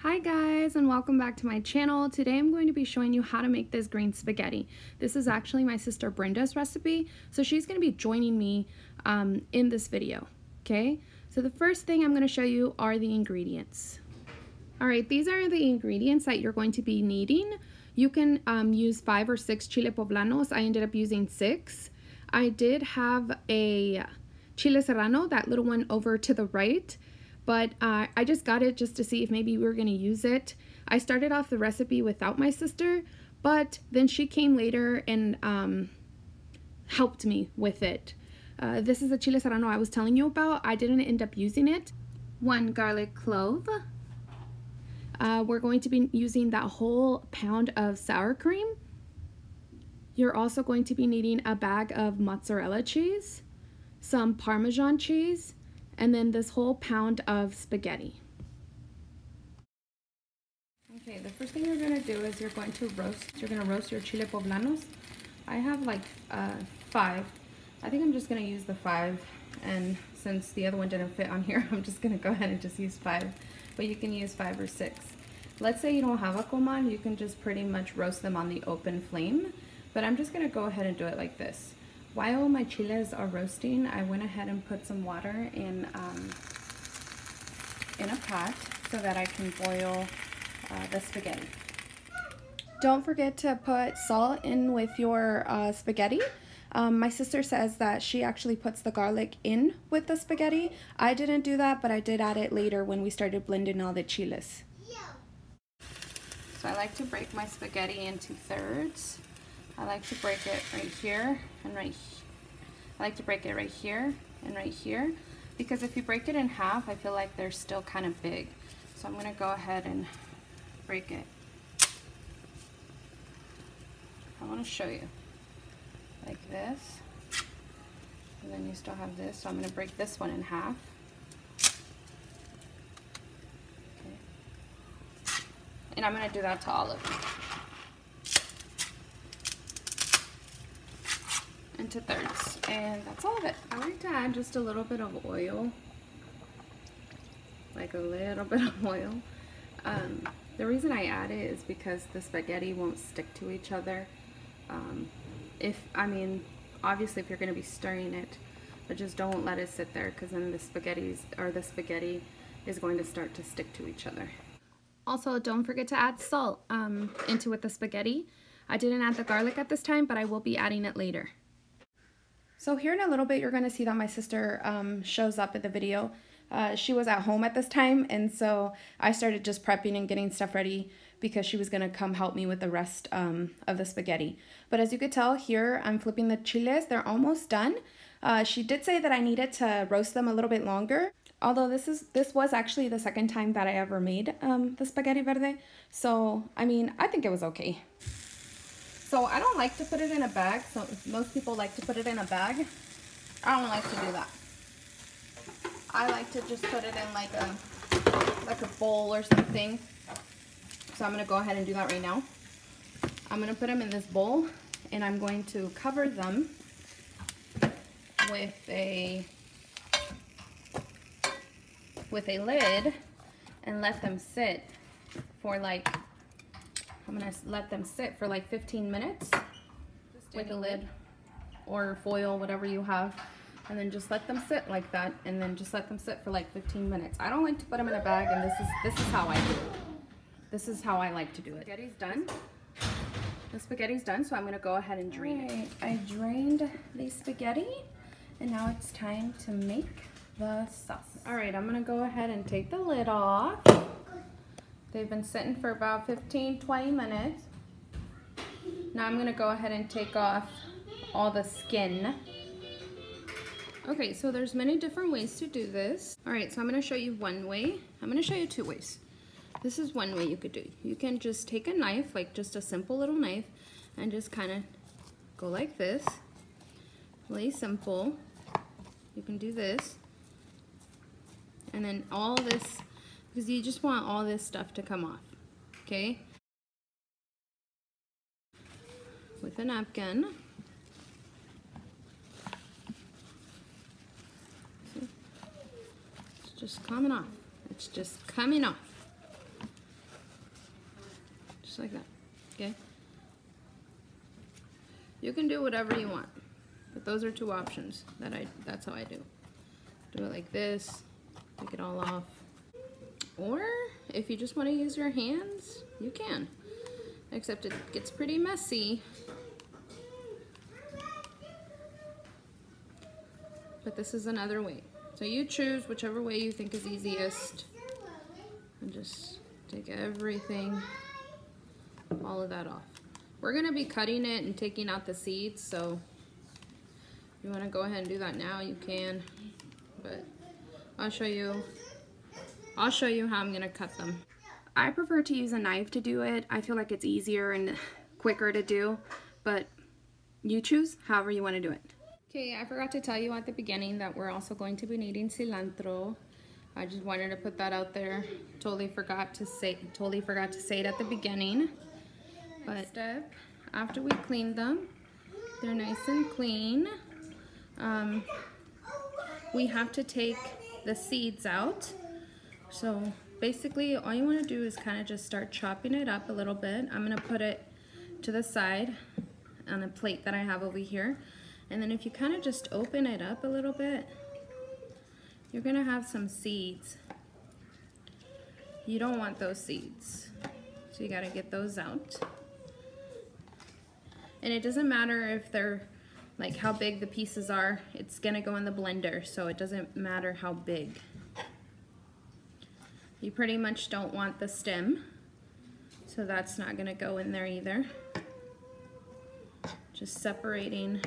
Hi guys, and welcome back to my channel. Today I'm going to be showing you how to make this green spaghetti. This is actually my sister Brenda's recipe, so she's going to be joining me in this video. Okay, so the first thing I'm going to show you are the ingredients. Alright, these are the ingredients that you're going to be needing. You can use 5 or 6 Chile Poblanos. I ended up using 6. I did have a Chile Serrano, that little one over to the right, but I just got it just to see if maybe we were going to use it. I started off the recipe without my sister, but then she came later and helped me with it. This is the Chile Serrano I was telling you about. I didn't end up using it. 1 garlic clove. We're going to be using that whole pound of sour cream. You're also going to be needing a bag of mozzarella cheese, some Parmesan cheese, and then this whole pound of spaghetti. Okay, the first thing you're going to do is you're going to roast your Chile Poblanos. I have like 5. I think I'm just going to use the 5, and since the other one didn't fit on here, I'm just going to go ahead and just use 5, but you can use 5 or 6. Let's say you don't have a comal, you can just pretty much roast them on the open flame, but I'm just going to go ahead and do it like this. While my chiles are roasting, I went ahead and put some water in a pot so that I can boil the spaghetti. Don't forget to put salt in with your spaghetti. My sister says that she actually puts the garlic in with the spaghetti. I didn't do that, but I did add it later when we started blending all the chiles. So I like to break my spaghetti into thirds. I like to break it right here and right here. I like to break it right here and right here, because if you break it in half, I feel like they're still kind of big. So I'm going to go ahead and break it. I want to show you like this, and then you still have this. So I'm going to break this one in half. Okay. And I'm going to do that to all of them. Into thirds, and that's all of it. I like to add just a little bit of oil, like a little bit of oil. The reason I add it is because the spaghetti won't stick to each other. Obviously if you're going to be stirring it, but just don't let it sit there, because then the spaghetti is going to start to stick to each other. Also, don't forget to add salt into with the spaghetti. I didn't add the garlic at this time, but I will be adding it later. So here in a little bit, you're going to see that my sister shows up in the video. She was at home at this time, and so I started just prepping and getting stuff ready because she was going to come help me with the rest of the spaghetti. But as you could tell, here I'm flipping the chiles. They're almost done. She did say that I needed to roast them a little bit longer, although this was actually the second time that I ever made the spaghetti verde. So, I mean, I think it was okay. So I don't like to put it in a bag. So most people like to put it in a bag. I don't like to do that. I like to just put it in like a bowl or something. So I'm going to go ahead and do that right now. I'm going to put them in this bowl, and I'm going to cover them with a lid and let them sit for like, I'm going to let them sit for like 15 minutes with a lid or foil, whatever you have, and then just let them sit like that, and then just let them sit for like 15 minutes. I don't like to put them in a bag, and this is how I do it. This is how I like to do it. Spaghetti's done. The spaghetti's done, so I'm going to go ahead and drain it. I drained the spaghetti, and now it's time to make the sauce. All right, I'm going to go ahead and take the lid off. They've been sitting for about 15-20 minutes. Now I'm going to go ahead and take off all the skin. Okay, so there's many different ways to do this. All right, so I'm going to show you one way. I'm going to show you 2 ways. This is one way you could do. You can just take a knife, like just a simple little knife, and just kind of go like this. Really simple. You can do this. And then all this, because you just want all this stuff to come off, okay? With a napkin. See? It's just coming off. It's just coming off. just like that, okay? You can do whatever you want, but those are two options that's how I do. Do it like this, take it all off. Or if you just want to use your hands, you can. Except it gets pretty messy. But this is another way. So you choose whichever way you think is easiest. And just take everything, all of that off. We're gonna be cutting it and taking out the seeds, so if you wanna go ahead and do that now, you can. But I'll show you how I'm gonna cut them. I prefer to use a knife to do it. I feel like it's easier and quicker to do, but you choose however you want to do it. Okay, I forgot to tell you at the beginning that we're also going to be needing cilantro. I just wanted to put that out there. Totally forgot to say it at the beginning. But after we clean them, they're nice and clean. We have to take the seeds out. So basically all you want to do is kind of just start chopping it up a little bit. I'm going to put it to the side on a plate that I have over here. And then if you kind of just open it up a little bit, you're going to have some seeds. You don't want those seeds. So you got to get those out. And it doesn't matter if they're like how big the pieces are. It's going to go in the blender, so it doesn't matter how big. You pretty much don't want the stem, so that's not gonna go in there either. Just separating.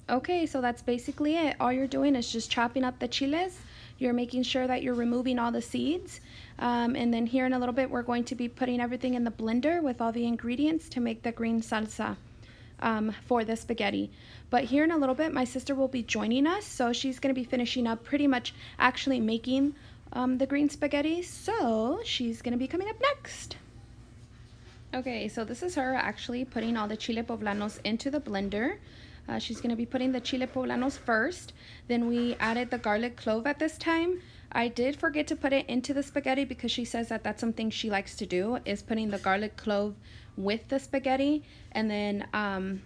Okay, so that's basically it. All you're doing is just chopping up the chiles. You're making sure that you're removing all the seeds. And then here in a little bit, we're going to be putting everything in the blender with all the ingredients to make the green salsa for the spaghetti. But here in a little bit, my sister will be joining us, so she's gonna be finishing up pretty much actually making the green spaghetti, so she's gonna be coming up next. Okay, so this is her actually putting all the Chile Poblanos into the blender. She's gonna be putting the Chile Poblanos first, then we added the garlic clove at this time. I did forget to put it into the spaghetti because she says that that's something she likes to do, is putting the garlic clove with the spaghetti, and then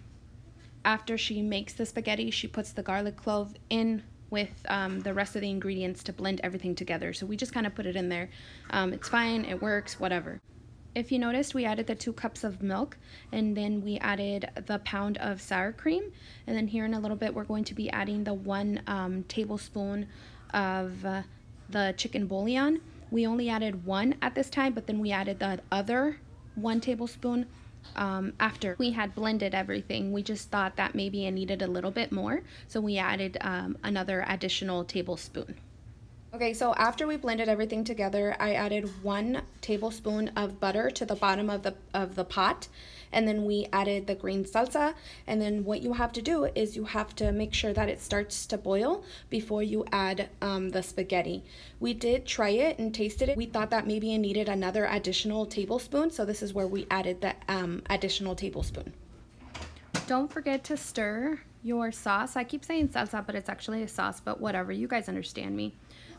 after she makes the spaghetti, she puts the garlic clove in with the rest of the ingredients to blend everything together. So we just kind of put it in there. It's fine, it works, whatever. If you noticed, we added the 2 cups of milk, and then we added the pound of sour cream, and then here in a little bit we're going to be adding the 1 tablespoon of the chicken bouillon. We only added 1 at this time, but then we added the other 1 tablespoon after we had blended everything. We just thought that maybe it needed a little bit more, so we added another additional tablespoon. Okay, so after we blended everything together, I added 1 tablespoon of butter to the bottom of the pot, and then we added the green salsa. And then what you have to do is you have to make sure that it starts to boil before you add the spaghetti. We did try it and tasted it. We thought that maybe it needed another additional tablespoon, so this is where we added the additional tablespoon. Don't forget to stir your sauce. I keep saying salsa, but it's actually a sauce, but whatever, you guys understand me.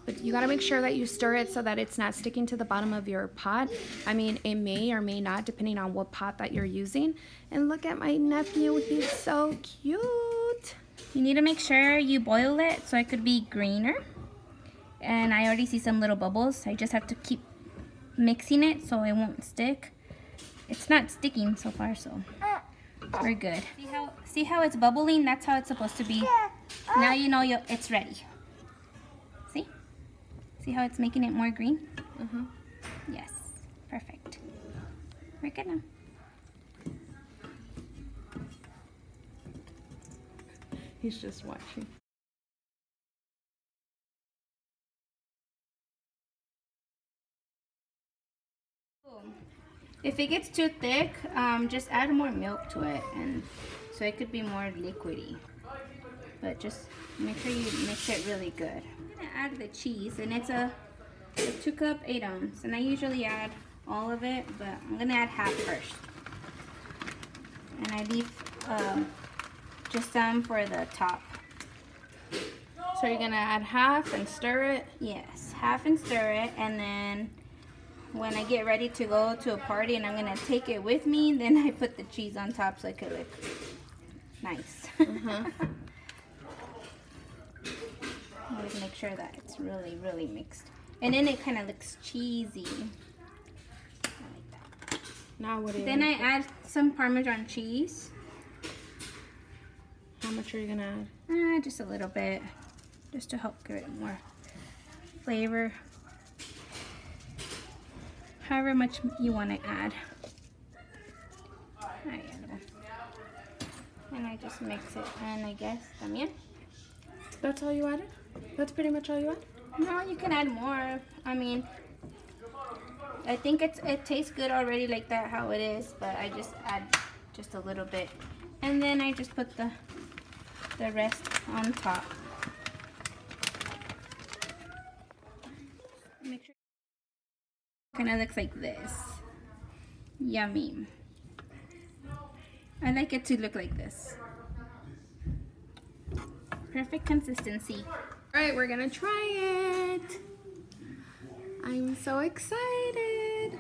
But you gotta make sure that you stir it so that it's not sticking to the bottom of your pot. I mean, it may or may not, depending on what pot that you're using. And look at my nephew, he's so cute. You need to make sure you boil it so it could be greener. And I already see some little bubbles. I just have to keep mixing it so it won't stick. It's not sticking so far, so we're good. See how it's bubbling? That's how it's supposed to be. Now you know it's ready. See how it's making it more green? Yes, perfect. We're good now. He's just watching. If it gets too thick, just add more milk to it, and so it could be more liquidy. But just make sure you mix it really good. I'm gonna add the cheese, and it's a 2 cup 8 ounce, and I usually add all of it, but I'm gonna add half first. And I leave just some for the top. So you're gonna add half and stir it? Yes, half and stir it, and then when I get ready to go to a party and I'm gonna take it with me, then I put the cheese on top so it could look nice. Always make sure that it's really, really mixed. And then it kind of looks cheesy. Like that. Now what do you Then I add some Parmesan cheese. How much are you gonna add? Just a little bit. Just to help give it more flavor. However much you want to add. And I just mix it. And I guess también. That's all you added? That's pretty much all you add? No, you can add more. I mean, I think it tastes good already like that how it is, but I just add just a little bit. And then I just put the rest on top. Make sure it kind of looks like this. Yummy. I like it to look like this. Perfect consistency. All right, we're gonna try it. I'm so excited.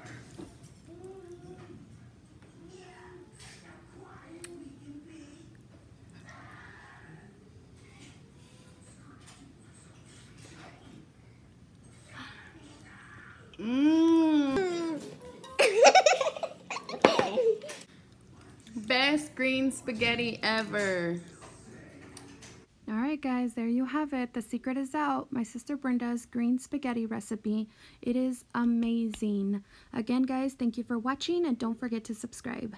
Best green spaghetti ever. Alright guys, there you have it. The secret is out. My sister Brenda's green spaghetti recipe. It is amazing. Again guys, thank you for watching and don't forget to subscribe.